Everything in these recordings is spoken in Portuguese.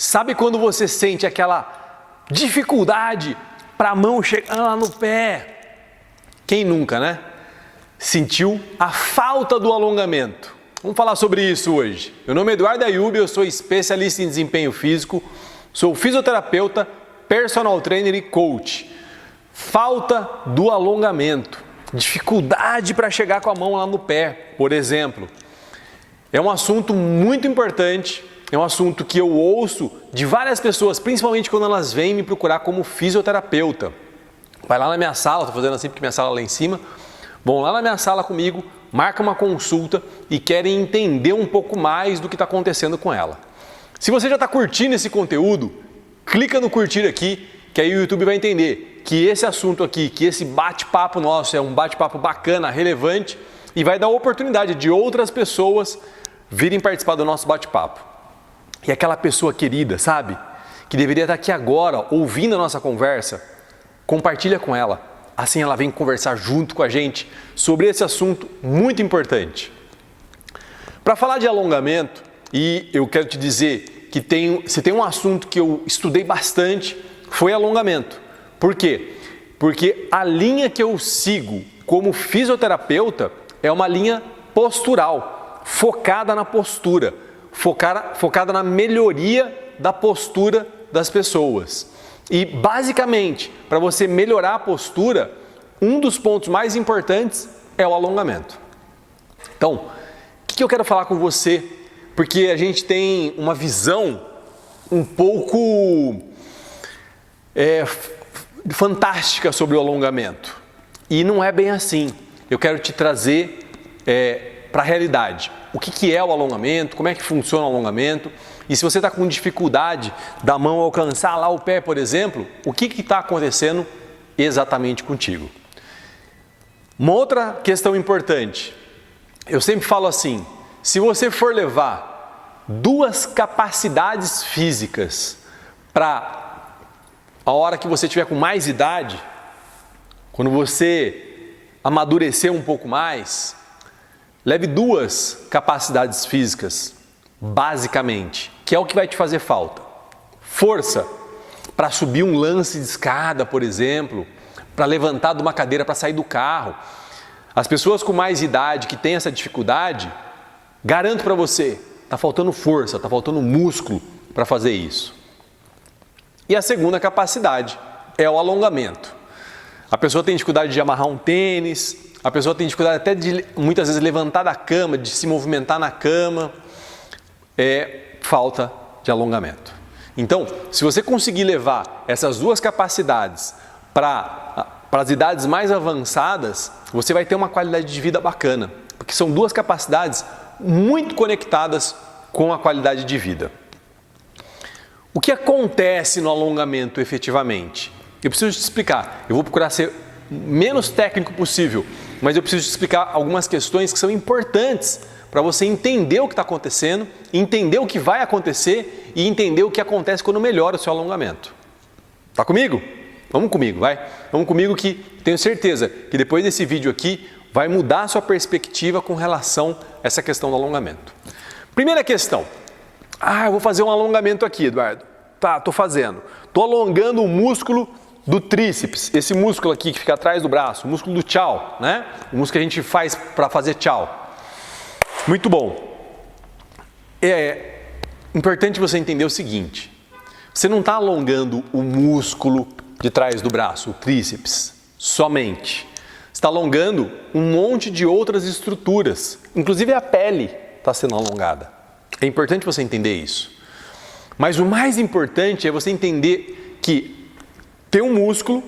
Sabe quando você sente aquela dificuldade para a mão chegar lá no pé? Quem nunca, né? Sentiu a falta do alongamento. Vamos falar sobre isso hoje. Meu nome é Eduardo Ayub, eu sou especialista em desempenho físico, sou fisioterapeuta, personal trainer e coach. Falta do alongamento, dificuldade para chegar com a mão lá no pé, por exemplo. É um assunto muito importante, é um assunto que eu ouço de várias pessoas, principalmente quando elas vêm me procurar como fisioterapeuta. Vai lá na minha sala, estou fazendo assim porque minha sala é lá em cima, vão lá na minha sala comigo, marca uma consulta e querem entender um pouco mais do que está acontecendo com ela. Se você já está curtindo esse conteúdo, clica no curtir aqui, que aí o YouTube vai entender que esse assunto aqui, que esse bate-papo nosso é um bate-papo bacana, relevante e vai dar oportunidade de outras pessoas virem participar do nosso bate-papo. E aquela pessoa querida, sabe? Que deveria estar aqui agora, ouvindo a nossa conversa, compartilha com ela. Assim ela vem conversar junto com a gente sobre esse assunto muito importante. Para falar de alongamento, e eu quero te dizer que se tem um assunto que eu estudei bastante, foi alongamento. Por quê? Porque a linha que eu sigo como fisioterapeuta é uma linha postural, focada na postura, focada na melhoria da postura das pessoas. E basicamente, para você melhorar a postura, um dos pontos mais importantes é o alongamento. Então, o que eu quero falar com você? Porque a gente tem uma visão um pouco fantástica sobre o alongamento. E não é bem assim. Eu quero te trazer para a realidade. O que é o alongamento, como é que funciona o alongamento e se você está com dificuldade da mão alcançar lá o pé, por exemplo, o que está acontecendo exatamente contigo. Uma outra questão importante, eu sempre falo assim, se você for levar duas capacidades físicas para a hora que você tiver com mais idade, quando você amadurecer um pouco mais, leve duas capacidades físicas, basicamente, que é o que vai te fazer falta. Força para subir um lance de escada, por exemplo, para levantar de uma cadeira, para sair do carro. As pessoas com mais idade que têm essa dificuldade, garanto para você, está faltando força, está faltando músculo para fazer isso. E a segunda capacidade é o alongamento. A pessoa tem dificuldade de amarrar um tênis, a pessoa tem dificuldade até de, muitas vezes, levantar da cama, de se movimentar na cama. É falta de alongamento. Então, se você conseguir levar essas duas capacidades para as idades mais avançadas, você vai ter uma qualidade de vida bacana. Porque são duas capacidades muito conectadas com a qualidade de vida. O que acontece no alongamento efetivamente? Eu preciso te explicar. Eu vou procurar ser menos técnico possível, mas eu preciso te explicar algumas questões que são importantes para você entender o que está acontecendo, entender o que vai acontecer e entender o que acontece quando melhora o seu alongamento. Tá comigo? Vamos comigo, vai. Vamos comigo que tenho certeza que depois desse vídeo aqui vai mudar a sua perspectiva com relação a essa questão do alongamento. Primeira questão. Eu vou fazer um alongamento aqui, Eduardo. Tá, estou fazendo. Estou alongando o músculo do tríceps, esse músculo aqui que fica atrás do braço, o músculo do tchau, né? O músculo que a gente faz para fazer tchau. Muito bom. É importante você entender o seguinte, você não está alongando o músculo de trás do braço, o tríceps, somente. Você está alongando um monte de outras estruturas, inclusive a pele está sendo alongada. É importante você entender isso. Mas o mais importante é você entender que tem um músculo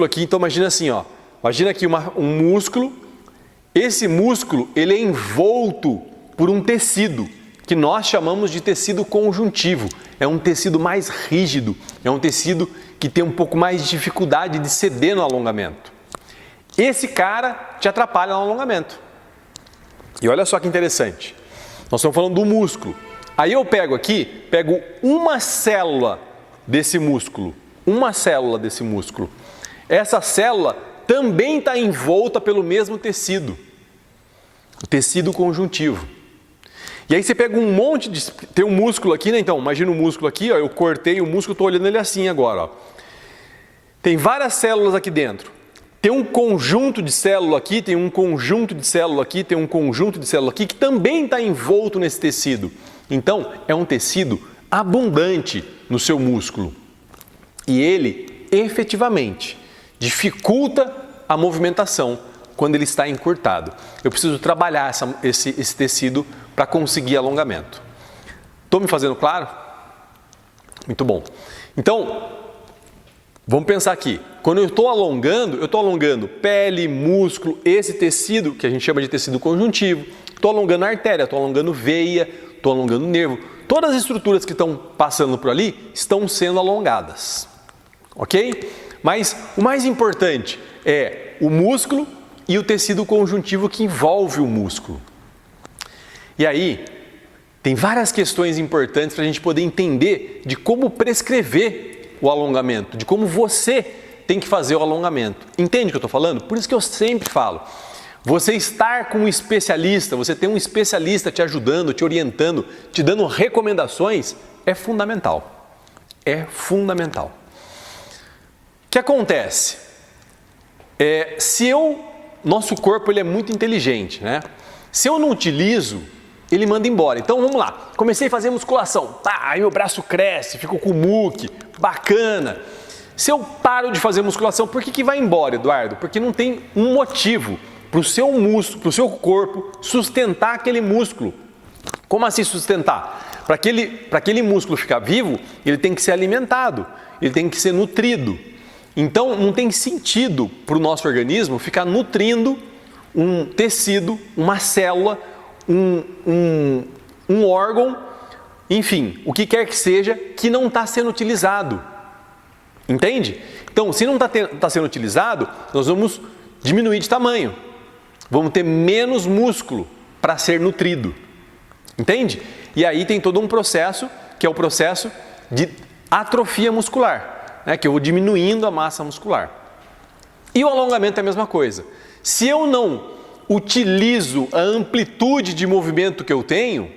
aqui, então imagina assim, ó, imagina aqui um músculo, esse músculo ele é envolto por um tecido, que nós chamamos de tecido conjuntivo, é um tecido mais rígido, é um tecido que tem um pouco mais de dificuldade de ceder no alongamento. Esse cara te atrapalha no alongamento. E olha só que interessante, nós estamos falando do músculo, aí eu pego uma célula desse músculo, essa célula também está envolta pelo mesmo tecido, o tecido conjuntivo. E aí você pega um monte de... Tem um músculo aqui, né? Então, imagina um músculo aqui, ó, eu cortei o músculo, estou olhando ele assim agora, ó. Tem várias células aqui dentro. Tem um conjunto de célula aqui, tem um conjunto de célula aqui, tem um conjunto de célula aqui, que também está envolto nesse tecido. Então, é um tecido abundante no seu músculo. E ele, efetivamente, dificulta a movimentação quando ele está encurtado. Eu preciso trabalhar esse tecido para conseguir alongamento. Estou me fazendo claro? Muito bom. Então, vamos pensar aqui. Quando eu estou alongando pele, músculo, esse tecido, que a gente chama de tecido conjuntivo, estou alongando a artéria, estou alongando veia, estou alongando o nervo. Todas as estruturas que estão passando por ali estão sendo alongadas. Ok? Mas o mais importante é o músculo e o tecido conjuntivo que envolve o músculo. E aí, tem várias questões importantes para a gente poder entender de como prescrever o alongamento, de como você tem que fazer o alongamento. Entende o que eu estou falando? Por isso que eu sempre falo, você estar com um especialista, você ter um especialista te ajudando, te orientando, te dando recomendações, é fundamental. É fundamental. O que acontece? Nosso corpo ele é muito inteligente, né? Se eu não utilizo, ele manda embora. Então vamos lá, comecei a fazer musculação, aí meu braço cresce, fico com muque, bacana. Se eu paro de fazer musculação, por que vai embora, Eduardo? Porque não tem um motivo para o seu músculo, para o seu corpo sustentar aquele músculo. Como assim sustentar? Para aquele músculo ficar vivo, ele tem que ser alimentado, ele tem que ser nutrido. Então não tem sentido para o nosso organismo ficar nutrindo um tecido, uma célula, um órgão, enfim, o que quer que seja, que não está sendo utilizado. Entende? Então, se não está sendo utilizado, nós vamos diminuir de tamanho. Vamos ter menos músculo para ser nutrido. Entende? E aí tem todo um processo, que é o processo de atrofia muscular, né? Que eu vou diminuindo a massa muscular. E o alongamento é a mesma coisa. Se eu não utilizo a amplitude de movimento que eu tenho,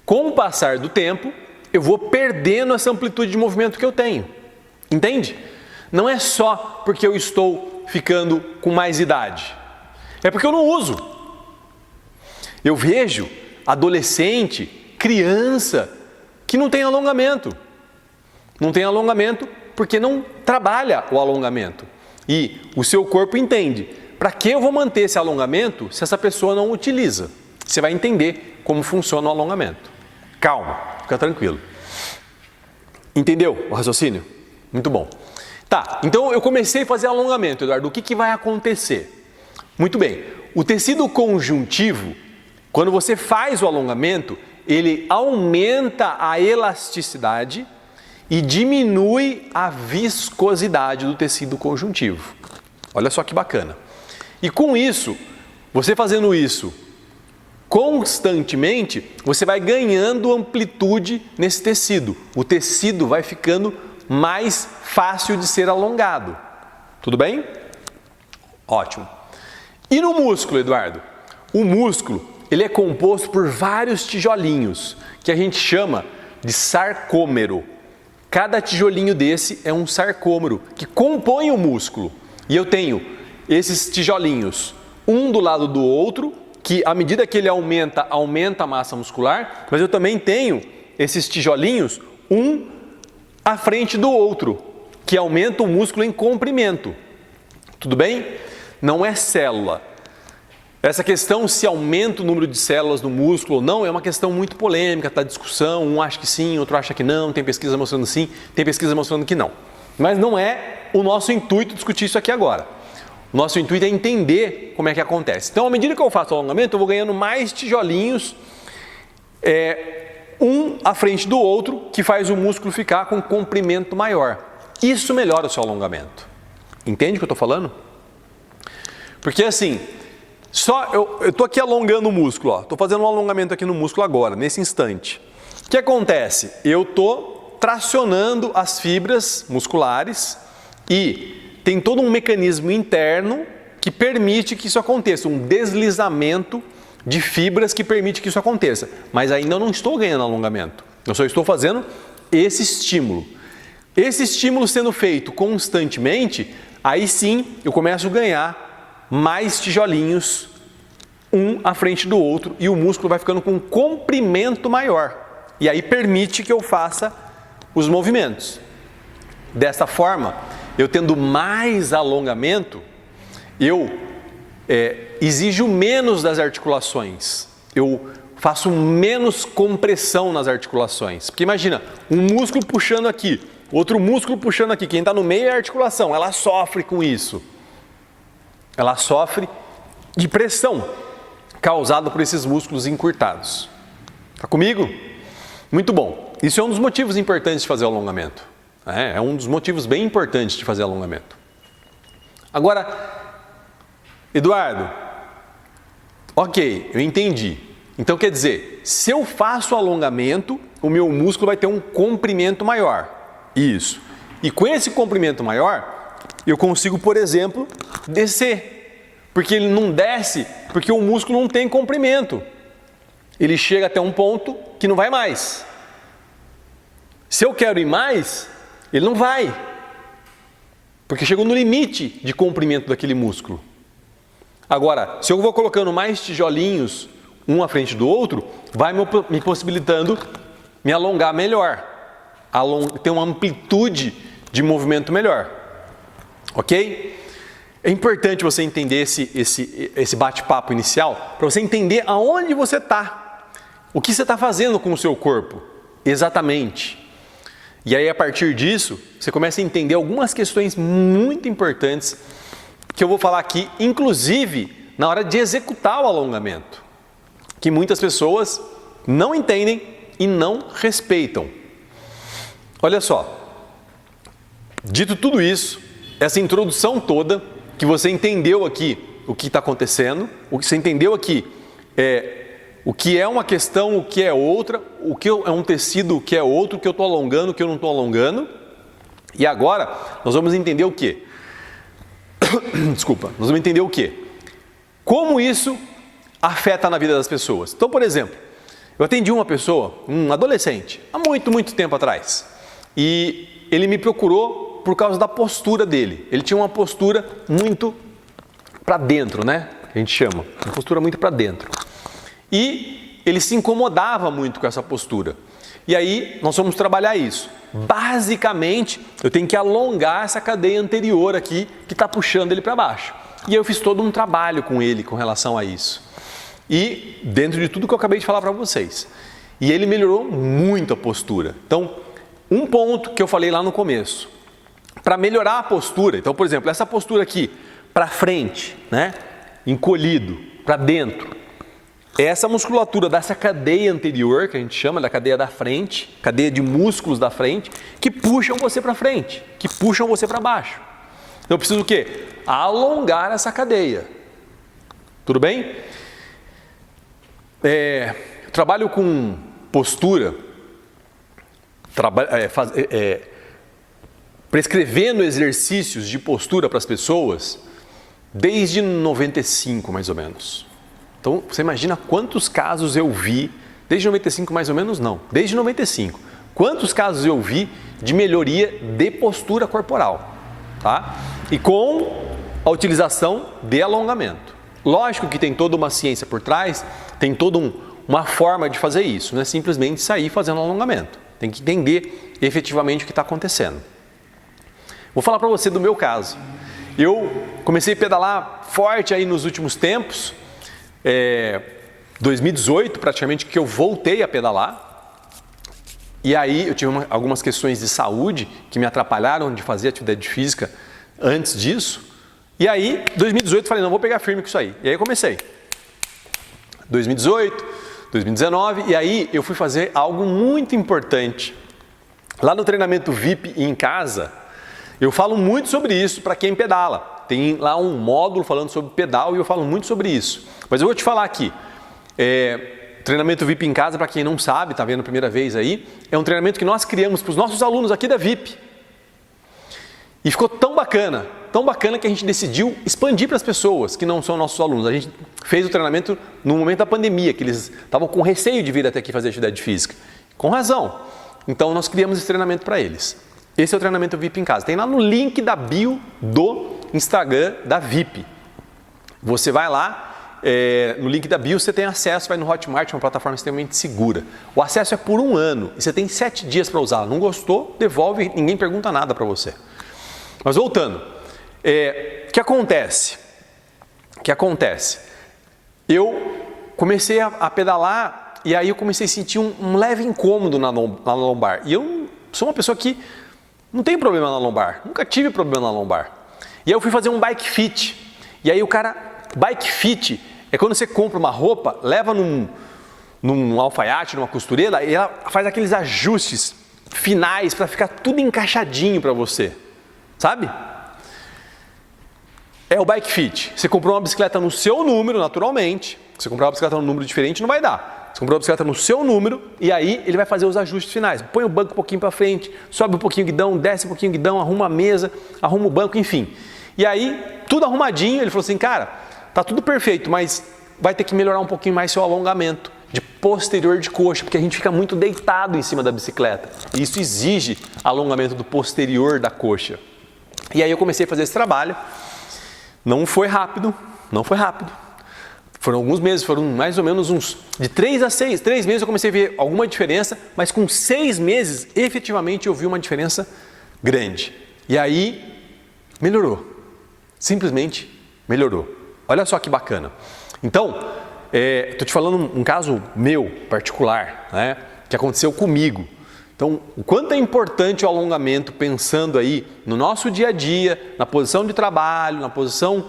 com o passar do tempo, eu vou perdendo essa amplitude de movimento que eu tenho. Entende? Não é só porque eu estou ficando com mais idade. É porque eu não uso. Eu vejo adolescente, criança, que não tem alongamento. Não tem alongamento porque não trabalha o alongamento. E o seu corpo entende. Para que eu vou manter esse alongamento se essa pessoa não utiliza? Você vai entender como funciona o alongamento. Calma, fica tranquilo. Entendeu o raciocínio? Muito bom. Tá, então eu comecei a fazer alongamento, Eduardo. O que vai acontecer? Muito bem. O tecido conjuntivo, quando você faz o alongamento, ele aumenta a elasticidade e diminui a viscosidade do tecido conjuntivo. Olha só que bacana. E com isso, você fazendo isso constantemente, você vai ganhando amplitude nesse tecido. O tecido vai ficando mais fácil de ser alongado. Tudo bem? Ótimo. E no músculo, Eduardo? O músculo, ele é composto por vários tijolinhos, que a gente chama de sarcômero. Cada tijolinho desse é um sarcômero, que compõe o músculo. E eu tenho esses tijolinhos, um do lado do outro, que à medida que ele aumenta a massa muscular, mas eu também tenho esses tijolinhos, um à frente do outro, que aumenta o músculo em comprimento. Tudo bem? Não é célula. Essa questão se aumenta o número de células no músculo ou não é uma questão muito polêmica, está discussão, um acha que sim, outro acha que não, tem pesquisa mostrando sim, tem pesquisa mostrando que não. Mas não é o nosso intuito discutir isso aqui agora. O nosso intuito é entender como é que acontece. Então, à medida que eu faço o alongamento, eu vou ganhando mais tijolinhos, um à frente do outro, que faz o músculo ficar com um comprimento maior. Isso melhora o seu alongamento. Entende o que eu estou falando? Porque assim, eu estou aqui alongando o músculo, estou fazendo um alongamento aqui no músculo agora, nesse instante. O que acontece? Eu estou tracionando as fibras musculares e tem todo um mecanismo interno que permite que isso aconteça, um deslizamento de fibras que permite que isso aconteça. Mas ainda eu não estou ganhando alongamento. Eu só estou fazendo esse estímulo. Esse estímulo sendo feito constantemente, aí sim eu começo a ganhar mais tijolinhos, um à frente do outro, e o músculo vai ficando com um comprimento maior. E aí permite que eu faça os movimentos. Dessa forma, eu tendo mais alongamento, eu exijo menos das articulações. Eu faço menos compressão nas articulações. Porque imagina, um músculo puxando aqui, outro músculo puxando aqui. Quem está no meio é a articulação, ela sofre com isso. Ela sofre de pressão causada por esses músculos encurtados. Está comigo? Muito bom. Isso é um dos motivos importantes de fazer o alongamento. É um dos motivos bem importantes de fazer alongamento. Agora, Eduardo, ok, eu entendi. Então quer dizer, se eu faço alongamento, o meu músculo vai ter um comprimento maior. Isso. E com esse comprimento maior, eu consigo, por exemplo, descer. Porque ele não desce, porque o músculo não tem comprimento. Ele chega até um ponto que não vai mais. Se eu quero ir mais, ele não vai. Porque chegou no limite de comprimento daquele músculo. Agora, se eu vou colocando mais tijolinhos, um à frente do outro, vai me possibilitando me alongar melhor. Ter uma amplitude de movimento melhor. Ok? É importante você entender esse bate-papo inicial, para você entender aonde você está. O que você está fazendo com o seu corpo, exatamente. E aí, a partir disso, você começa a entender algumas questões muito importantes que eu vou falar aqui, inclusive na hora de executar o alongamento, que muitas pessoas não entendem e não respeitam. Olha só, dito tudo isso, essa introdução toda, que você entendeu aqui o que está acontecendo, o que você entendeu aqui o que é uma questão, o que é outra, o que é um tecido, o que é outro, o que eu estou alongando, o que eu não estou alongando. E agora nós vamos entender o quê? Desculpa, nós vamos entender o quê? Como isso afeta na vida das pessoas. Então, por exemplo, eu atendi uma pessoa, um adolescente, há muito tempo atrás. E ele me procurou por causa da postura dele. Ele tinha uma postura muito para dentro, né? A gente chama, uma postura muito para dentro. E ele se incomodava muito com essa postura. E aí nós vamos trabalhar isso. Basicamente, eu tenho que alongar essa cadeia anterior aqui que está puxando ele para baixo. E eu fiz todo um trabalho com ele com relação a isso. E dentro de tudo que eu acabei de falar para vocês. E ele melhorou muito a postura. Então, um ponto que eu falei lá no começo. Para melhorar a postura, então, por exemplo, essa postura aqui, para frente, né? Encolhido, para dentro. Essa musculatura dessa cadeia anterior, que a gente chama da cadeia da frente, cadeia de músculos da frente, que puxam você para frente, que puxam você para baixo. Então eu preciso o quê? Alongar essa cadeia. Tudo bem? Eu trabalho com postura, prescrevendo exercícios de postura para as pessoas desde 95, mais ou menos. Então, você imagina quantos casos eu vi, desde 95 mais ou menos não, desde 95, quantos casos eu vi de melhoria de postura corporal, tá? E com a utilização de alongamento. Lógico que tem toda uma ciência por trás, tem toda uma forma de fazer isso, não é simplesmente sair fazendo alongamento, tem que entender efetivamente o que está acontecendo. Vou falar para você do meu caso. Eu comecei a pedalar forte aí nos últimos tempos, 2018 praticamente que eu voltei a pedalar, e aí eu tive algumas questões de saúde que me atrapalharam de fazer atividade física antes disso, e aí 2018 falei, não, vou pegar firme com isso aí, e aí eu comecei 2018, 2019, e aí eu fui fazer algo muito importante lá no treinamento VIP e em casa. Eu falo muito sobre isso para quem pedala. Tem lá um módulo falando sobre pedal e eu falo muito sobre isso. Mas eu vou te falar aqui. Treinamento VIP em casa, para quem não sabe, está vendo a primeira vez aí, é um treinamento que nós criamos para os nossos alunos aqui da VIP. E ficou tão bacana tão bacana que a gente decidiu expandir para as pessoas que não são nossos alunos. A gente fez o treinamento no momento da pandemia, que eles estavam com receio de vir até aqui fazer atividade física. Com razão. Então nós criamos esse treinamento para eles. Esse é o treinamento VIP em casa. Tem lá no link da bio do Instagram da VIP. Você vai lá, no link da bio você tem acesso, vai no Hotmart, uma plataforma extremamente segura. O acesso é por 1 ano e você tem 7 dias para usar. Não gostou? Devolve, ninguém pergunta nada para você. Mas voltando, o que acontece? Eu comecei a pedalar e aí eu comecei a sentir um leve incômodo na lombar. E eu sou uma pessoa que não tem problema na lombar, nunca tive problema na lombar. E aí eu fui fazer um bike fit. E aí bike fit é quando você compra uma roupa, leva num alfaiate, numa costureira, e ela faz aqueles ajustes finais para ficar tudo encaixadinho para você. Sabe? É o bike fit. Você comprou uma bicicleta no seu número, naturalmente. Se você comprar uma bicicleta num número diferente, não vai dar. Você comprou uma bicicleta no seu número e aí ele vai fazer os ajustes finais. Põe o banco um pouquinho para frente, sobe um pouquinho o guidão, desce um pouquinho o guidão, arruma a mesa, arruma o banco, enfim. E aí, tudo arrumadinho, ele falou assim, cara, tá tudo perfeito, mas vai ter que melhorar um pouquinho mais seu alongamento de posterior de coxa, porque a gente fica muito deitado em cima da bicicleta. E isso exige alongamento do posterior da coxa. E aí eu comecei a fazer esse trabalho. Não foi rápido. Foram alguns meses, foram mais ou menos de 3 a 6. 3 meses eu comecei a ver alguma diferença, mas com 6 meses, efetivamente, eu vi uma diferença grande. E aí, melhorou. Simplesmente melhorou. Olha só que bacana. Então, estou te falando um caso meu, particular, né, que aconteceu comigo. Então, o quanto é importante o alongamento pensando aí no nosso dia a dia, na posição de trabalho, na posição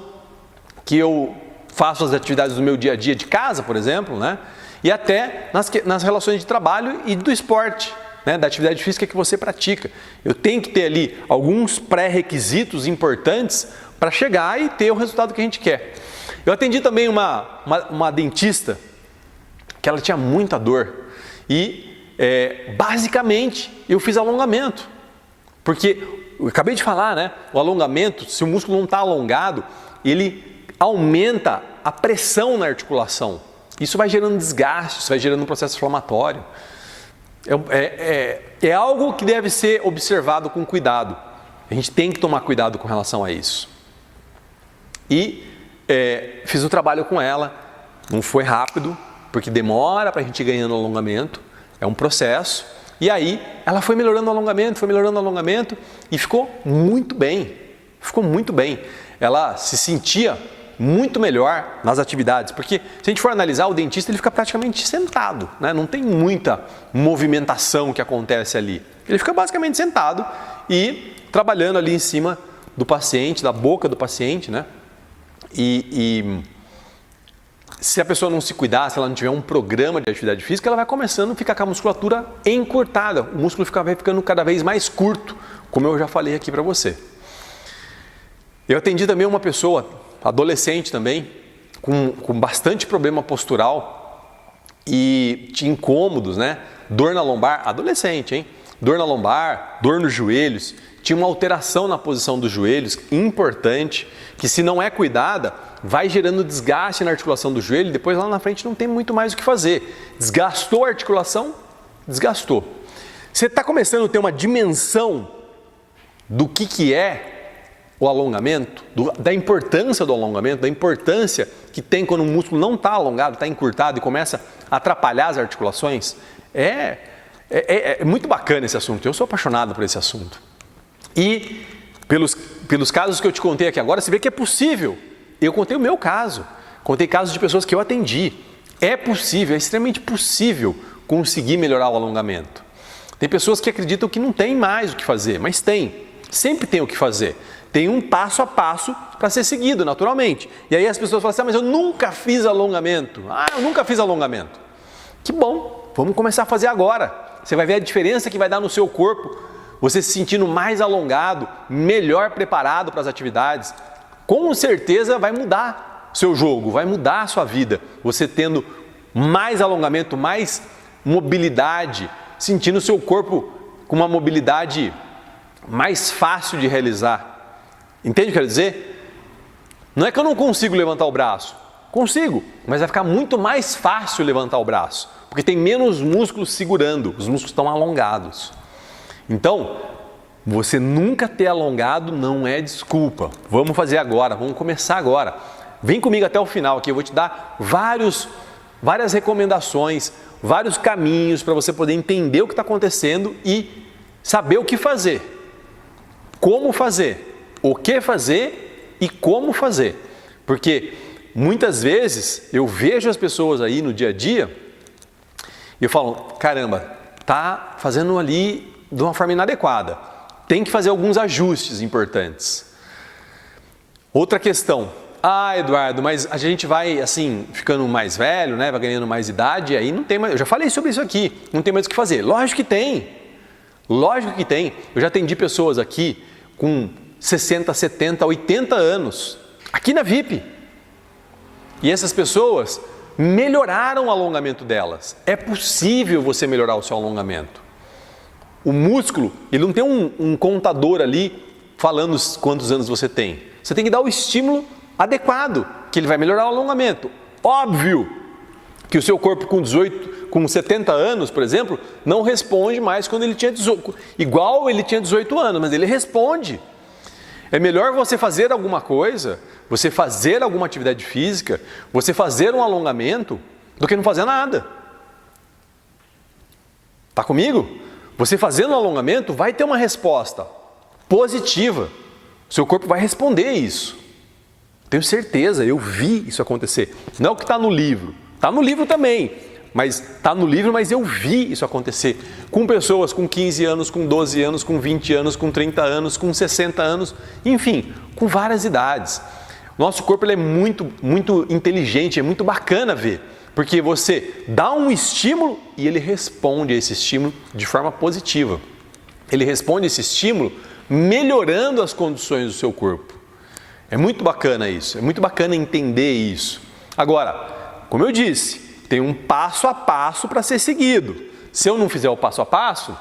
que eu faço as atividades do meu dia a dia de casa, por exemplo, né? E até nas relações de trabalho e do esporte, né? Da atividade física que você pratica. Eu tenho que ter ali alguns pré-requisitos importantes para chegar e ter o resultado que a gente quer. Eu atendi também uma dentista que ela tinha muita dor e basicamente eu fiz alongamento, porque eu acabei de falar, né? O alongamento, se o músculo não está alongado, ele aumenta a pressão na articulação. Isso vai gerando desgaste, isso vai gerando um processo inflamatório. É algo que deve ser observado com cuidado. A gente tem que tomar cuidado com relação a isso. E fiz o trabalho com ela, não foi rápido, porque demora para a gente ir ganhando alongamento, é um processo. E aí ela foi melhorando o alongamento e ficou muito bem. Ela se sentia muito melhor nas atividades, porque se a gente for analisar, o dentista ele fica praticamente sentado, né? Não tem muita movimentação que acontece ali. Ele fica basicamente sentado e trabalhando ali em cima do paciente, da boca do paciente, né? E se a pessoa não se cuidar, se ela não tiver um programa de atividade física, ela vai começando a ficar com a musculatura encurtada, o músculo vai ficando cada vez mais curto, como eu já falei aqui para você. Eu atendi também uma pessoa, adolescente também, com bastante problema postural e tinha incômodos, né? Dor na lombar, adolescente, hein? Dor na lombar, dor nos joelhos, tinha uma alteração na posição dos joelhos importante, que se não é cuidada, vai gerando desgaste na articulação do joelho e depois lá na frente não tem muito mais o que fazer. Desgastou a articulação? Desgastou. Você está começando a ter uma dimensão do que é o alongamento, da importância do alongamento, da importância que tem quando o músculo não está alongado, está encurtado e começa a atrapalhar as articulações. É muito bacana esse assunto, eu sou apaixonado por esse assunto. E pelos casos que eu te contei aqui agora, você vê que é possível. Eu contei o meu caso, contei casos de pessoas que eu atendi. É possível, é extremamente possível conseguir melhorar o alongamento. Tem pessoas que acreditam que não tem mais o que fazer, mas tem, sempre tem o que fazer. Tem um passo a passo para ser seguido, naturalmente. E aí as pessoas falam assim, mas eu nunca fiz alongamento. Eu nunca fiz alongamento. Que bom, vamos começar a fazer agora. Você vai ver a diferença que vai dar no seu corpo, você se sentindo mais alongado, melhor preparado para as atividades. Com certeza vai mudar seu jogo, vai mudar a sua vida. Você tendo mais alongamento, mais mobilidade, sentindo o seu corpo com uma mobilidade mais fácil de realizar. Entende o que eu quero dizer? Não é que eu não consigo levantar o braço. Consigo, mas vai ficar muito mais fácil levantar o braço, porque tem menos músculos segurando, os músculos estão alongados. Então, você nunca ter alongado não é desculpa. Vamos fazer agora, vamos começar agora. Vem comigo até o final aqui, eu vou te dar várias recomendações, vários caminhos para você poder entender o que está acontecendo e saber o que fazer, como fazer, o que fazer e como fazer. Porque muitas vezes eu vejo as pessoas aí no dia a dia e eu falo, caramba, tá fazendo ali de uma forma inadequada. Tem que fazer alguns ajustes importantes. Outra questão. Eduardo, mas a gente vai assim, ficando mais velho, né? Vai ganhando mais idade, aí não tem mais. Eu já falei sobre isso aqui, não tem mais o que fazer. Lógico que tem. Lógico que tem. Eu já atendi pessoas aqui com 60, 70, 80 anos, aqui na VIP. E essas pessoas melhoraram o alongamento delas. É possível você melhorar o seu alongamento. O músculo, ele não tem um contador ali falando quantos anos você tem. Você tem que dar o estímulo adequado, que ele vai melhorar o alongamento. Óbvio que o seu corpo com 70 anos, por exemplo, não responde mais quando ele tinha 18, igual ele tinha 18 anos, mas ele responde. É melhor você fazer alguma coisa, você fazer alguma atividade física, você fazer um alongamento, do que não fazer nada. Tá comigo? Você fazendo um alongamento vai ter uma resposta positiva. O seu corpo vai responder isso. Tenho certeza, eu vi isso acontecer. Não é o que está no livro. Está no livro também. Mas está no livro, mas eu vi isso acontecer. Com pessoas com 15 anos, com 12 anos, com 20 anos, com 30 anos, com 60 anos. Enfim, com várias idades. Nosso corpo ele é muito, muito inteligente, é muito bacana ver. Porque você dá um estímulo e ele responde a esse estímulo de forma positiva. Ele responde a esse estímulo melhorando as condições do seu corpo. É muito bacana isso, é muito bacana entender isso. Agora, como eu disse, tem um passo a passo para ser seguido. Se eu não fizer o passo a passo,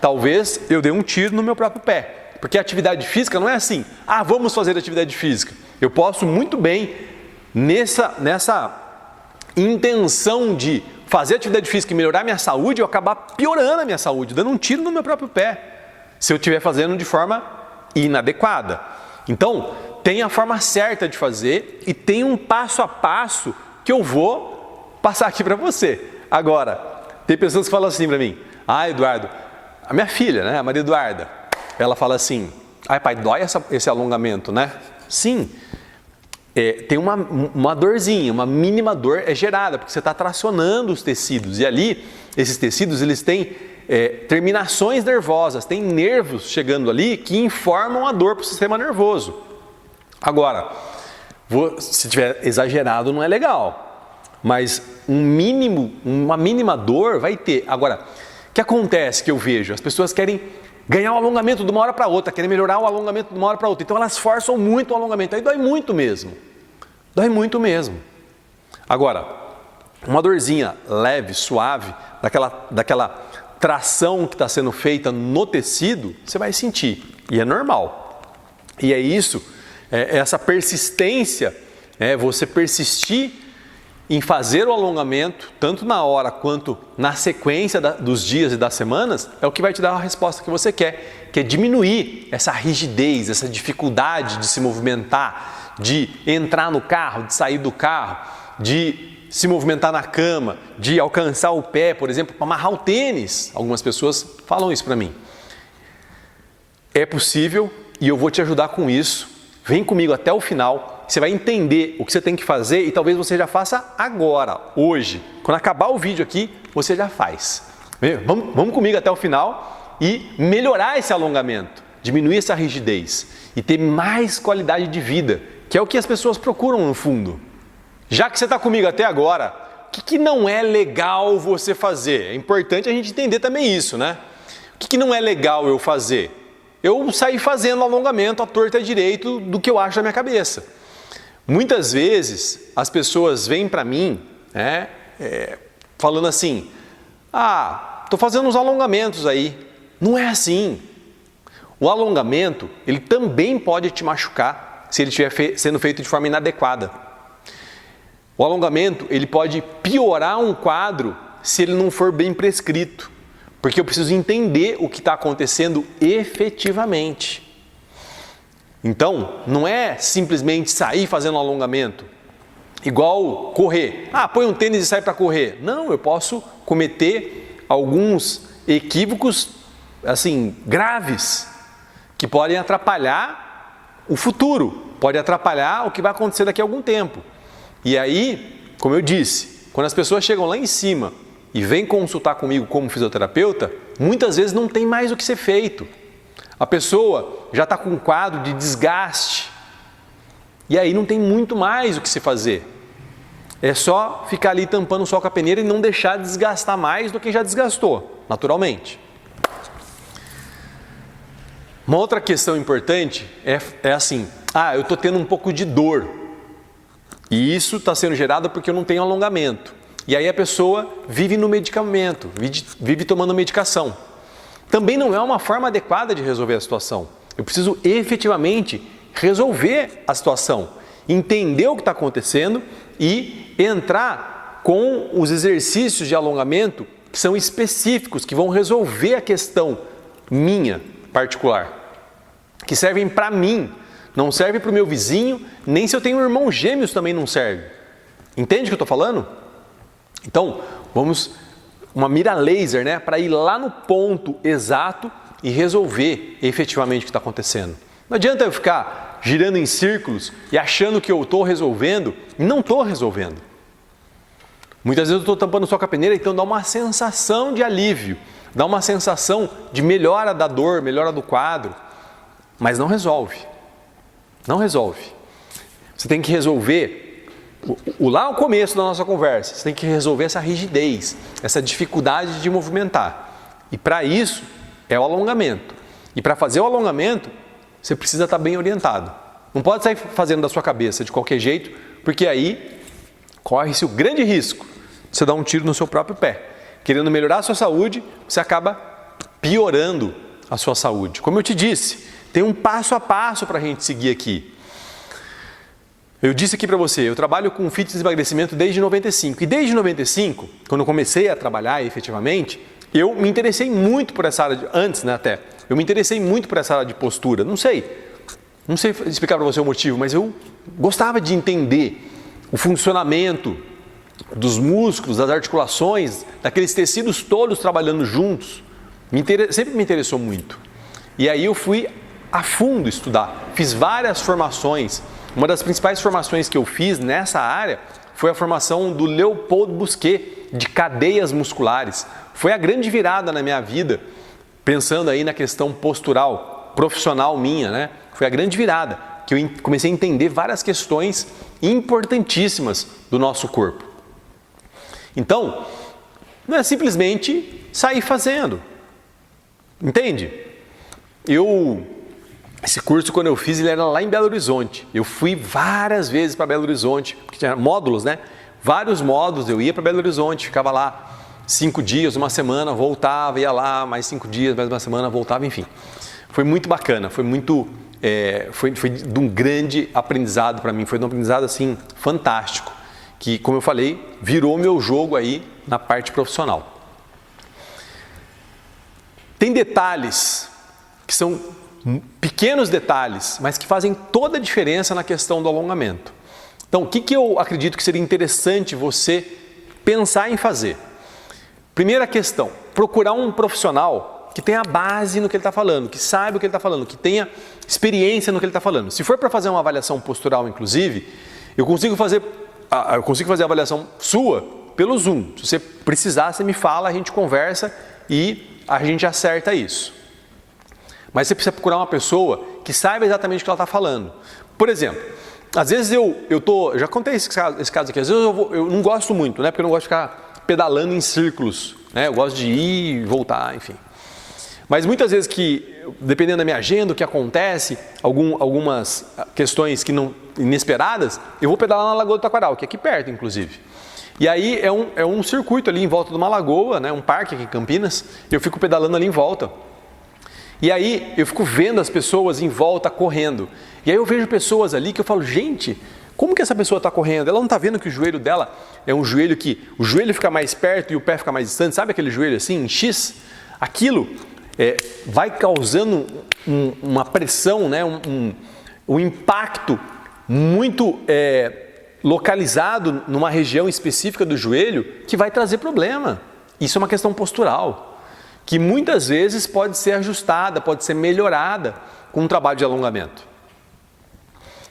talvez eu dê um tiro no meu próprio pé. Porque a atividade física não é assim, vamos fazer atividade física. Eu posso muito bem, nessa intenção de fazer atividade física e melhorar minha saúde, eu acabar piorando a minha saúde, dando um tiro no meu próprio pé, se eu estiver fazendo de forma inadequada. Então, tem a forma certa de fazer e tem um passo a passo que eu vou passar aqui para você. Agora, tem pessoas que falam assim para mim, Eduardo, a minha filha, né, a Maria Eduarda, ela fala assim, pai, dói esse alongamento, né? Sim. Tem uma dorzinha, uma mínima dor é gerada, porque você está tracionando os tecidos. E ali, esses tecidos, eles têm terminações nervosas, tem nervos chegando ali que informam a dor para o sistema nervoso. Agora, se tiver exagerado não é legal, mas uma mínima dor vai ter. Agora, o que acontece que eu vejo? As pessoas querem ganhar o alongamento de uma hora para outra, querem melhorar o alongamento de uma hora para outra. Então elas forçam muito o alongamento, aí dói muito mesmo. Dói muito mesmo. Agora, uma dorzinha leve, suave, daquela tração que está sendo feita no tecido, você vai sentir. E é normal. E é isso, essa persistência, você persistir em fazer o alongamento, tanto na hora quanto na sequência dos dias e das semanas, é o que vai te dar a resposta que você quer, que é diminuir essa rigidez, essa dificuldade de se movimentar, de entrar no carro, de sair do carro, de se movimentar na cama, de alcançar o pé, por exemplo, para amarrar o tênis. Algumas pessoas falam isso para mim. É possível e eu vou te ajudar com isso. Vem comigo até o final, você vai entender o que você tem que fazer e talvez você já faça agora, hoje. Quando acabar o vídeo aqui, você já faz. Vamos comigo até o final e melhorar esse alongamento, diminuir essa rigidez e ter mais qualidade de vida, que é o que as pessoas procuram no fundo. Já que você está comigo até agora, o que não é legal você fazer? É importante a gente entender também isso, né? O que não é legal eu fazer? Eu saí fazendo alongamento à torta e à direito do que eu acho na minha cabeça. Muitas vezes as pessoas vêm para mim, falando assim, estou fazendo uns alongamentos aí. Não é assim. O alongamento, ele também pode te machucar se ele estiver sendo feito de forma inadequada. O alongamento, ele pode piorar um quadro se ele não for bem prescrito, porque eu preciso entender o que está acontecendo efetivamente. Então, não é simplesmente sair fazendo um alongamento, igual correr. Põe um tênis e sai para correr. Não, eu posso cometer alguns equívocos, assim, graves, que podem atrapalhar o futuro, pode atrapalhar o que vai acontecer daqui a algum tempo. E aí, como eu disse, quando as pessoas chegam lá em cima e vêm consultar comigo como fisioterapeuta, muitas vezes não tem mais o que ser feito. A pessoa já está com um quadro de desgaste e aí não tem muito mais o que se fazer. É só ficar ali tampando o sol com a peneira e não deixar desgastar mais do que já desgastou, naturalmente. Uma outra questão importante é assim, eu estou tendo um pouco de dor e isso está sendo gerado porque eu não tenho alongamento. E aí a pessoa vive no medicamento, vive tomando medicação. Também não é uma forma adequada de resolver a situação. Eu preciso efetivamente resolver a situação, entender o que está acontecendo e entrar com os exercícios de alongamento que são específicos, que vão resolver a questão minha particular, que servem para mim, não serve para o meu vizinho, nem se eu tenho irmãos gêmeos também não serve. Entende o que eu estou falando? Então, vamos uma mira laser, né, para ir lá no ponto exato e resolver efetivamente o que está acontecendo. Não adianta eu ficar girando em círculos e achando que eu estou resolvendo e não estou resolvendo. Muitas vezes eu estou tampando só com a peneira, então dá uma sensação de alívio, dá uma sensação de melhora da dor, melhora do quadro, mas não resolve. Não resolve. Você tem que resolver, lá no começo da nossa conversa, você tem que resolver essa rigidez, essa dificuldade de movimentar. E para isso é o alongamento. E para fazer o alongamento, você precisa estar bem orientado. Não pode sair fazendo da sua cabeça de qualquer jeito, porque aí corre-se o grande risco de você dar um tiro no seu próprio pé. Querendo melhorar a sua saúde, você acaba piorando a sua saúde. Como eu te disse, tem um passo a passo para a gente seguir aqui. Eu disse aqui para você, eu trabalho com fitness e emagrecimento desde 95. E desde 95, quando eu comecei a trabalhar efetivamente, eu me interessei muito por essa área, antes, né, até, eu me interessei muito por essa área de postura. Não sei explicar para você o motivo, mas eu gostava de entender o funcionamento dos músculos, das articulações, daqueles tecidos todos trabalhando juntos. Sempre me interessou muito. E aí eu fui a fundo estudar, fiz várias formações. Uma das principais formações que eu fiz nessa área foi a formação do Leopold Busquet, de cadeias musculares. Foi a grande virada na minha vida, pensando aí na questão postural, profissional minha, né? Foi a grande virada, que eu comecei a entender várias questões importantíssimas do nosso corpo. Então, não é simplesmente sair fazendo, entende? Esse curso, quando eu fiz, ele era lá em Belo Horizonte. Eu fui várias vezes para Belo Horizonte, porque tinha módulos, né? Vários módulos, eu ia para Belo Horizonte, ficava lá 5 dias, uma semana, voltava, ia lá, mais 5 dias, mais uma semana, voltava, enfim. Foi muito bacana, foi de um grande aprendizado para mim, foi de um aprendizado assim, fantástico, que, como eu falei, virou meu jogo aí na parte profissional. Tem detalhes que são pequenos detalhes, mas que fazem toda a diferença na questão do alongamento. Então, o que eu acredito que seria interessante você pensar em fazer? Primeira questão, procurar um profissional que tenha base no que ele está falando, que saiba o que ele está falando, que tenha experiência no que ele está falando. Se for para fazer uma avaliação postural, inclusive, eu consigo fazer a avaliação sua pelo Zoom. Se você precisar, você me fala, a gente conversa e a gente acerta isso. Mas você precisa procurar uma pessoa que saiba exatamente o que ela está falando. Por exemplo, às vezes já contei esse caso aqui, às vezes eu não gosto muito, né? Porque eu não gosto de ficar pedalando em círculos, né? Eu gosto de ir e voltar, enfim. Mas muitas vezes dependendo da minha agenda, o que acontece, algumas questões inesperadas, eu vou pedalar na Lagoa do Taquaral, que é aqui perto, inclusive. E aí é um circuito ali em volta de uma lagoa, né? Um parque aqui em Campinas, e eu fico pedalando ali em volta. E aí eu fico vendo as pessoas em volta correndo. E aí eu vejo pessoas ali que eu falo, gente, como que essa pessoa está correndo? Ela não está vendo que o joelho dela é um joelho que o joelho fica mais perto e o pé fica mais distante. Sabe aquele joelho assim, em X? Aquilo vai causando uma pressão, né? um impacto muito localizado numa região específica do joelho que vai trazer problema. Isso é uma questão postural, que muitas vezes pode ser ajustada, pode ser melhorada com um trabalho de alongamento.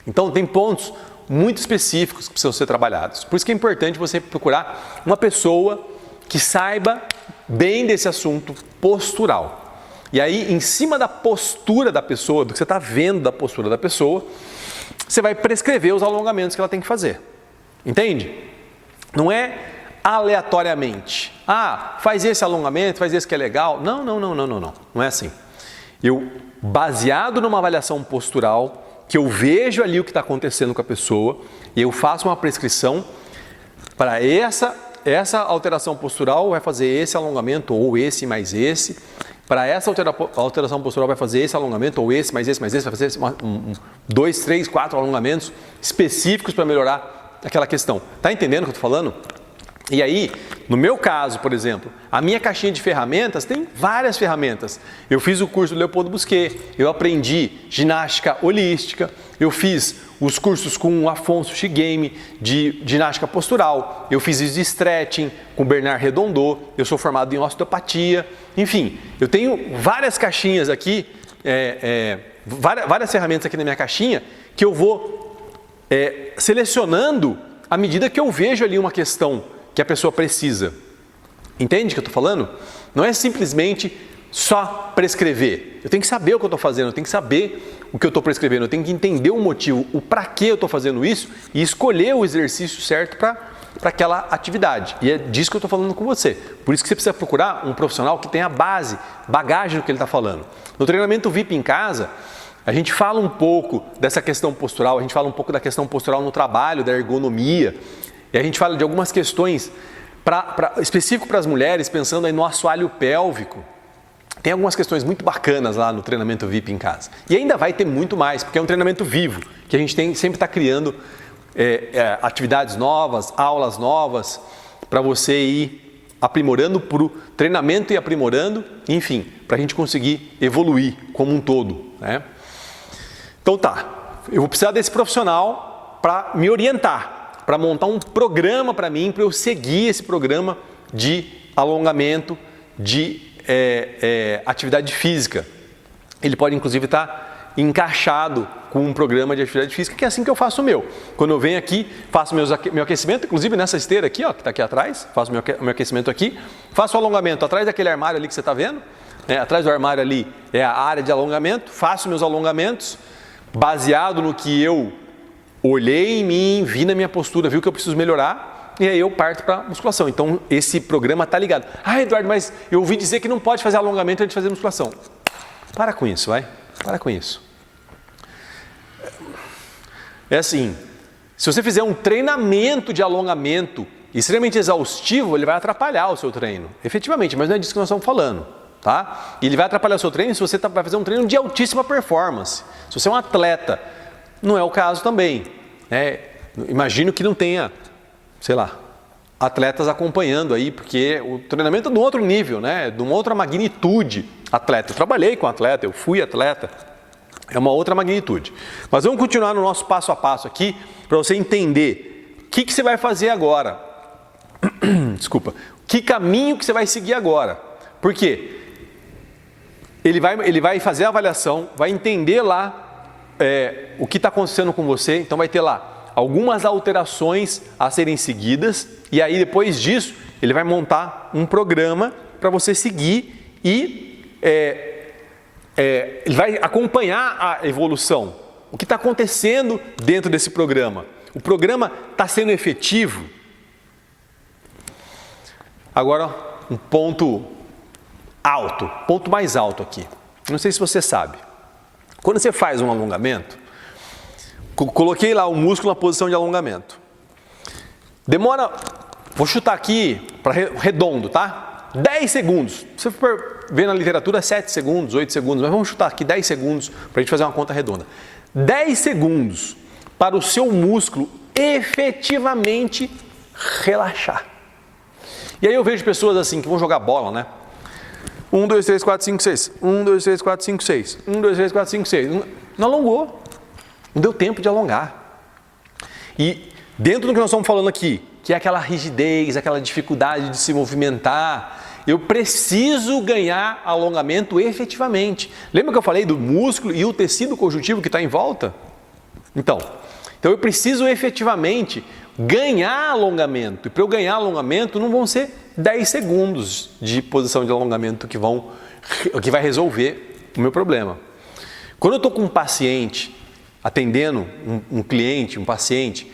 Então tem pontos muito específicos que precisam ser trabalhados. Por isso que é importante você procurar uma pessoa que saiba bem desse assunto postural. E aí, em cima da postura da pessoa, do que você está vendo da postura da pessoa, você vai prescrever os alongamentos que ela tem que fazer. Entende? Não é aleatoriamente. Ah, faz esse alongamento, faz esse que é legal. Não. Não é assim. Eu, baseado numa avaliação postural, que eu vejo ali o que está acontecendo com a pessoa, e eu faço uma prescrição para essa alteração postural, vai fazer esse alongamento ou esse mais esse. Para essa alteração postural vai fazer esse alongamento ou esse mais esse, vai fazer 2, 3, 4 alongamentos específicos para melhorar aquela questão. Tá entendendo o que eu estou falando? E aí, no meu caso, por exemplo, a minha caixinha de ferramentas tem várias ferramentas. Eu fiz o curso do Leopoldo Busquet, eu aprendi ginástica holística, eu fiz os cursos com o Afonso Shigemi de ginástica postural, eu fiz isso de stretching com o Bernard Redondo, eu sou formado em osteopatia, enfim, eu tenho várias caixinhas aqui, várias ferramentas aqui na minha caixinha que eu vou selecionando à medida que eu vejo ali uma questão que a pessoa precisa. Entende o que eu estou falando? Não é simplesmente só prescrever. Eu tenho que saber o que eu estou fazendo, eu tenho que saber o que eu estou prescrevendo, eu tenho que entender o motivo, o para que eu estou fazendo isso e escolher o exercício certo para aquela atividade. E é disso que eu estou falando com você. Por isso que você precisa procurar um profissional que tenha bagagem do que ele está falando. No treinamento VIP em casa, a gente fala um pouco dessa questão postural, a gente fala um pouco da questão postural no trabalho, da ergonomia, e a gente fala de algumas questões específico para as mulheres, pensando aí no assoalho pélvico. Tem algumas questões muito bacanas lá no treinamento VIP em casa. E ainda vai ter muito mais, porque é um treinamento vivo, que a gente sempre está criando atividades novas, aulas novas, para você ir aprimorando para o treinamento e aprimorando, enfim, para a gente conseguir evoluir como um todo, né? Então tá, eu vou precisar desse profissional para me orientar, para montar um programa para mim, para eu seguir esse programa de alongamento, de atividade física. Ele pode inclusive estar encaixado com um programa de atividade física, que é assim que eu faço o meu. Quando eu venho aqui, faço meu aquecimento, inclusive nessa esteira aqui, ó, que está aqui atrás, faço meu aquecimento aqui, faço o alongamento atrás daquele armário ali que você está vendo, atrás do armário ali é a área de alongamento, faço meus alongamentos, baseado no que eu olhei em mim, vi na minha postura, vi o que eu preciso melhorar, e aí eu parto para musculação. Então, esse programa está ligado. Ah, Eduardo, mas eu ouvi dizer que não pode fazer alongamento antes de fazer musculação. Para com isso, vai. Para com isso. É assim, se você fizer um treinamento de alongamento extremamente exaustivo, ele vai atrapalhar o seu treino. Efetivamente, mas não é disso que nós estamos falando. Tá? E ele vai atrapalhar o seu treino se você vai fazer um treino de altíssima performance. Se você é um atleta, não é o caso também. Imagino que não tenha, sei lá, atletas acompanhando aí, porque o treinamento é de um outro nível, né? De uma outra magnitude atleta. Eu trabalhei com atleta, eu fui atleta, é uma outra magnitude. Mas vamos continuar no nosso passo a passo aqui, para você entender o que você vai fazer agora. Desculpa. Que caminho que você vai seguir agora. Por quê? Ele vai fazer a avaliação, vai entender lá o que está acontecendo com você, então vai ter lá algumas alterações a serem seguidas, e aí depois disso ele vai montar um programa para você seguir e ele vai acompanhar a evolução, o que está acontecendo dentro desse programa. O programa está sendo efetivo? Agora um ponto mais alto aqui, não sei se você sabe. Quando você faz um alongamento, coloquei lá o músculo na posição de alongamento. Demora, vou chutar aqui para redondo, tá? 10 segundos. Se for ver na literatura 7 segundos, 8 segundos, mas vamos chutar aqui 10 segundos para a gente fazer uma conta redonda. 10 segundos para o seu músculo efetivamente relaxar. E aí eu vejo pessoas assim que vão jogar bola, né? 1, 2, 3, 4, 5, 6. 1, 2, 3, 4, 5, 6. 1, 2, 3, 4, 5, 6. Não alongou. Não deu tempo de alongar. E dentro do que nós estamos falando aqui, que é aquela rigidez, aquela dificuldade de se movimentar, eu preciso ganhar alongamento efetivamente. Lembra que eu falei do músculo e o tecido conjuntivo que está em volta? Então eu preciso efetivamente ganhar alongamento. E para eu ganhar alongamento, não vão ser 10 segundos de posição de alongamento que vai resolver o meu problema. Quando eu estou com um paciente, atendendo um cliente, um paciente,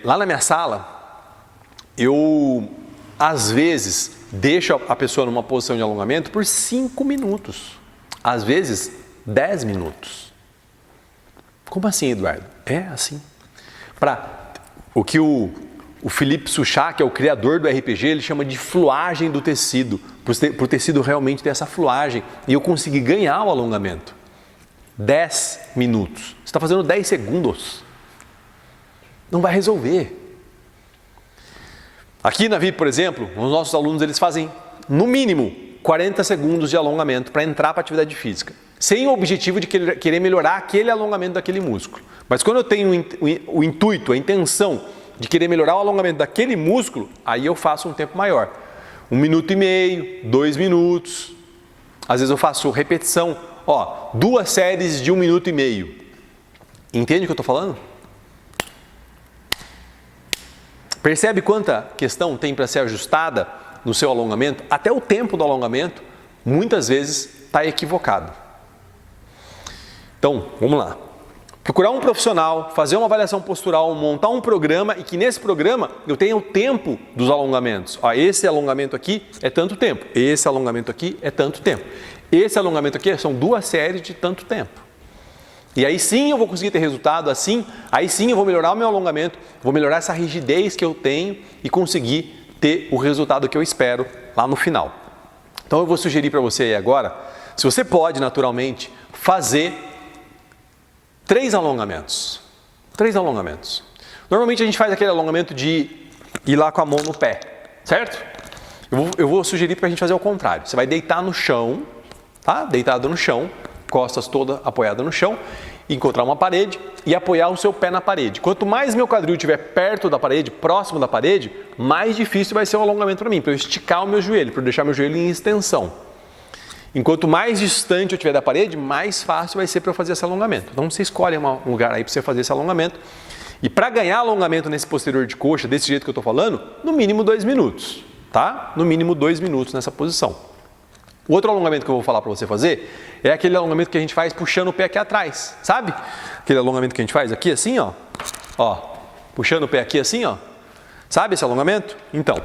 lá na minha sala, eu, às vezes, deixo a pessoa numa posição de alongamento por 5 minutos. Às vezes, 10 minutos. Como assim, Eduardo? É assim. O que o Philippe Souchak, que é o criador do RPG, ele chama de fluagem do tecido. Para o tecido realmente ter essa fluagem. E eu consegui ganhar o alongamento. 10 minutos. Você está fazendo 10 segundos. Não vai resolver. Aqui na VIP, por exemplo, os nossos alunos eles fazem, no mínimo, 40 segundos de alongamento para entrar para a atividade física. Sem o objetivo de querer melhorar aquele alongamento daquele músculo. Mas quando eu tenho o intuito, a intenção de querer melhorar o alongamento daquele músculo, aí eu faço um tempo maior. 1 minuto e meio, 2 minutos. Às vezes eu faço repetição, 2 séries de 1 minuto e meio. Entende o que eu estou falando? Percebe quanta questão tem para ser ajustada no seu alongamento? Até o tempo do alongamento, muitas vezes, está equivocado. Então, vamos lá. Procurar um profissional, fazer uma avaliação postural, montar um programa e que nesse programa eu tenha o tempo dos alongamentos. Esse alongamento aqui é tanto tempo, esse alongamento aqui é tanto tempo. Esse alongamento aqui são 2 séries de tanto tempo. E aí sim eu vou conseguir ter resultado, aí sim eu vou melhorar o meu alongamento, vou melhorar essa rigidez que eu tenho e conseguir ter o resultado que eu espero lá no final. Então eu vou sugerir para você aí agora, se você pode naturalmente fazer 3 alongamentos. 3 alongamentos. Normalmente a gente faz aquele alongamento de ir lá com a mão no pé, certo? Eu vou sugerir para a gente fazer o contrário. Você vai deitar no chão, tá? Deitado no chão, costas toda apoiada no chão, encontrar uma parede e apoiar o seu pé na parede. Quanto mais meu quadril estiver perto da parede, próximo da parede, mais difícil vai ser o alongamento para mim, para eu esticar o meu joelho, para eu deixar meu joelho em extensão. Enquanto mais distante eu estiver da parede, mais fácil vai ser para eu fazer esse alongamento. Então você escolhe um lugar aí para você fazer esse alongamento. E para ganhar alongamento nesse posterior de coxa, desse jeito que eu estou falando, no mínimo 2 minutos, tá? No mínimo 2 minutos nessa posição. O outro alongamento que eu vou falar para você fazer é aquele alongamento que a gente faz puxando o pé aqui atrás, sabe? Aquele alongamento que a gente faz aqui assim, ó, puxando o pé aqui assim, ó. Sabe esse alongamento? Então,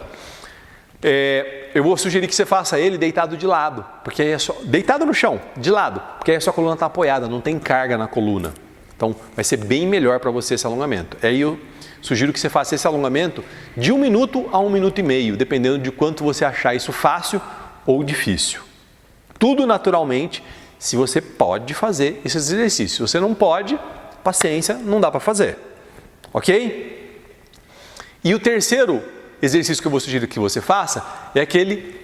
eu vou sugerir que você faça ele deitado de lado, porque aí deitado no chão, de lado, porque aí a sua coluna está apoiada, não tem carga na coluna. Então, vai ser bem melhor para você esse alongamento. Aí eu sugiro que você faça esse alongamento de 1 minuto a 1 minuto e meio, dependendo de quanto você achar isso fácil ou difícil. Tudo naturalmente, se você pode fazer esses exercícios. Se você não pode, paciência, não dá para fazer. Ok? E o terceiro exercício que eu vou sugerir que você faça é aquele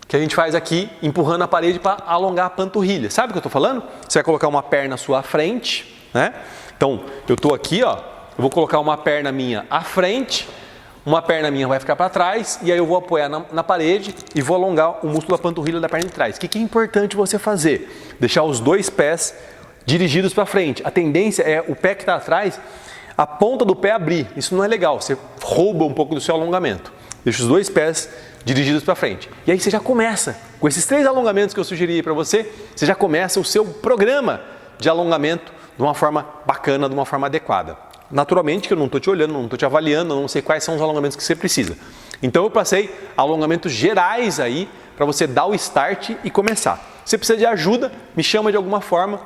que a gente faz aqui, empurrando a parede para alongar a panturrilha. Sabe o que eu estou falando? Você vai colocar uma perna à sua frente, né? Então, eu estou aqui, ó, eu vou colocar uma perna minha à frente, uma perna minha vai ficar para trás e aí eu vou apoiar na parede e vou alongar o músculo da panturrilha da perna de trás. O que é importante você fazer? Deixar os 2 pés dirigidos para frente. A tendência é o pé que está atrás, a ponta do pé abrir. Isso não é legal, você rouba um pouco do seu alongamento. Deixa os 2 pés dirigidos para frente. E aí você já começa, com esses 3 alongamentos que eu sugeri para você, você já começa o seu programa de alongamento de uma forma bacana, de uma forma adequada. Naturalmente que eu não estou te olhando, não estou te avaliando, não sei quais são os alongamentos que você precisa. Então eu passei alongamentos gerais aí para você dar o start e começar. Se você precisa de ajuda, me chama de alguma forma.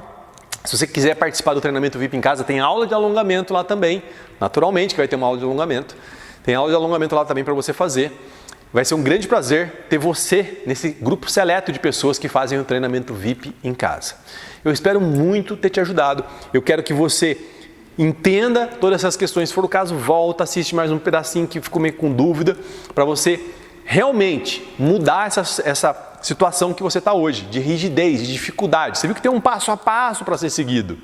Se você quiser participar do treinamento VIP em casa, tem aula de alongamento lá também. Naturalmente que vai ter uma aula de alongamento. Tem aula de alongamento lá também para você fazer. Vai ser um grande prazer ter você nesse grupo seleto de pessoas que fazem o treinamento VIP em casa. Eu espero muito ter te ajudado. Eu quero que você entenda todas essas questões. Se for o caso, volta, assiste mais um pedacinho que ficou meio com dúvida, para você realmente mudar essa situação que você está hoje, de rigidez, de dificuldade. Você viu que tem um passo a passo para ser seguido.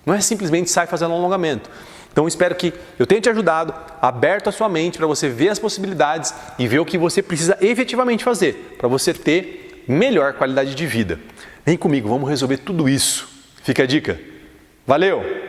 Não é simplesmente sair fazendo um alongamento. Então, espero que eu tenha te ajudado, aberto a sua mente para você ver as possibilidades e ver o que você precisa efetivamente fazer para você ter melhor qualidade de vida. Vem comigo, vamos resolver tudo isso. Fica a dica. Valeu!